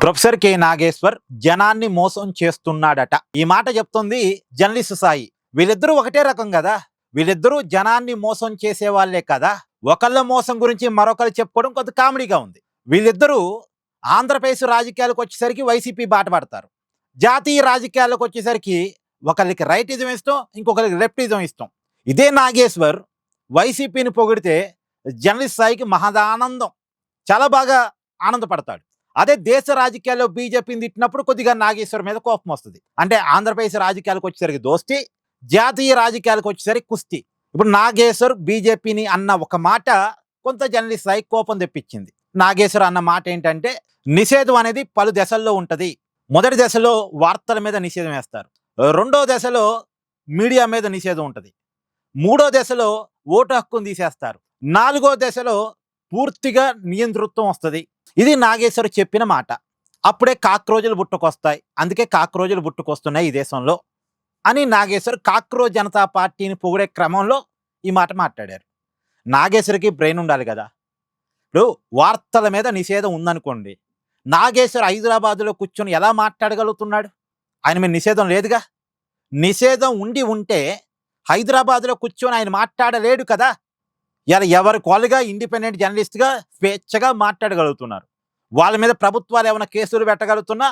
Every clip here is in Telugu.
ప్రొఫెసర్ కె నాగేశ్వర్ జనాన్ని మోసం చేస్తున్నాడట. ఈ మాట చెప్తుంది జర్నలిస్ట్ సాయి. వీళ్ళిద్దరూ ఒకటే రకం కదా, వీళ్ళిద్దరూ జనాన్ని మోసం చేసే వాళ్ళే కదా. ఒకళ్ళ మోసం గురించి మరొకరు చెప్పుకోవడం కొంత కామెడీగా ఉంది. వీళ్ళిద్దరూ ఆంధ్రప్రదేశ్ రాజకీయాలకు వచ్చేసరికి వైసీపీ బాట పడతారు. జాతీయ రాజకీయాలకు వచ్చేసరికి ఒకరికి రైటిజం ఇష్టం, ఇంకొకరికి లెఫ్టిజం ఇష్టం. ఇదే నాగేశ్వర్ వైసీపీని పొగిడితే జర్నలిస్ట్ సాయికి మహదానందం, చాలా బాగా ఆనందపడతాడు. అదే దేశ రాజకీయాల్లో బీజేపీని తిట్టినప్పుడు కొద్దిగా నాగేశ్వర్ మీద కోపం వస్తుంది. అంటే ఆంధ్రప్రదేశ్ రాజకీయాలకు వచ్చేసరికి దోస్తి, జాతీయ రాజకీయాలకు వచ్చేసరికి కుస్తీ. ఇప్పుడు నాగేశ్వర్ బీజేపీని అన్న ఒక మాట కొంత జర్నలిస్ట్ సాయి కోపం తెప్పించింది. నాగేశ్వర్ అన్న మాట ఏంటంటే, నిషేధం అనేది పలు దశల్లో ఉంటుంది. మొదటి దశలో వార్తల మీద నిషేధం వేస్తారు, రెండో దశలో మీడియా మీద నిషేధం ఉంటుంది, మూడో దశలో ఓటు హక్కును తీసేస్తారు, నాలుగో దశలో పూర్తిగా నియంతృత్వం వస్తుంది. ఇది నాగేశ్వర్ చెప్పిన మాట. అప్పుడే కాక్రోజులు పుట్టుకొస్తాయి, అందుకే కాక్రోజులు పుట్టుకొస్తున్నాయి ఈ దేశంలో అని నాగేశ్వర్ కాక్రోజ్ జనతా పార్టీని పొగిడే క్రమంలో ఈ మాట మాట్లాడారు. నాగేశ్వర్కి బ్రెయిన్ ఉండాలి కదా. ఇప్పుడు వార్తల మీద నిషేధం ఉందనుకోండి, నాగేశ్వర్ హైదరాబాదులో కూర్చొని ఎలా మాట్లాడగలుగుతున్నాడు? ఆయన మీద నిషేధం లేదుగా. నిషేధం ఉంటే హైదరాబాద్లో కూర్చొని ఆయన మాట్లాడలేడు కదా. ఇలా ఎవరి కాలుగా ఇండిపెండెంట్ జర్నలిస్ట్గా స్వేచ్ఛగా మాట్లాడగలుగుతున్నారు. వాళ్ళ మీద ప్రభుత్వాలు ఏమైనా కేసులు పెట్టగలుగుతున్నా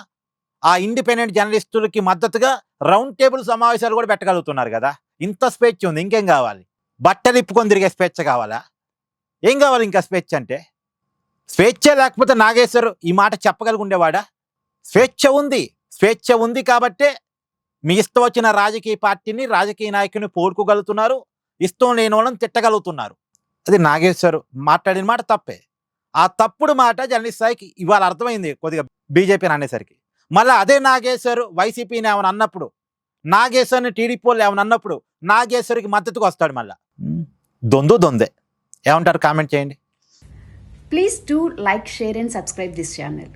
ఆ ఇండిపెండెంట్ జర్నలిస్టులకి మద్దతుగా రౌండ్ టేబుల్ సమావేశాలు కూడా పెట్టగలుగుతున్నారు కదా. ఇంత స్వేచ్ఛ ఉంది, ఇంకేం కావాలి? బట్టలు ఇప్పుకొని తిరిగే స్వేచ్ఛ కావాలా? ఏం కావాలి ఇంకా స్వేచ్ఛ అంటే? స్వేచ్ఛ లేకపోతే నాగేశ్వర్ ఈ మాట చెప్పగలుగుండేవాడా? స్వేచ్ఛ ఉంది కాబట్టే మీ ఇష్టం వచ్చిన రాజకీయ పార్టీని, రాజకీయ నాయకుని పోడుకోగలుగుతున్నారు, ఇష్టం లేని వాళ్ళని తిట్టగలుగుతున్నారు. అది నాగేశ్వర్ మాట్లాడిన మాట తప్పే. ఆ తప్పుడు మాట జర్నలిస్ట్ స్థాయికి ఇవాళ అర్థమైంది కొద్దిగా బీజేపీని అనేసరికి. మళ్ళీ అదే నాగేశ్వర్ వైసీపీని ఏమైనా అన్నప్పుడు, నాగేశ్వర్ని టీడీపీ వాళ్ళు ఏమైనా అన్నప్పుడు నాగేశ్వర్కి మద్దతుకు వస్తాడు. మళ్ళా దొందే. ఏమంటారు? కామెంట్ చేయండి. Please do like, share and subscribe this channel.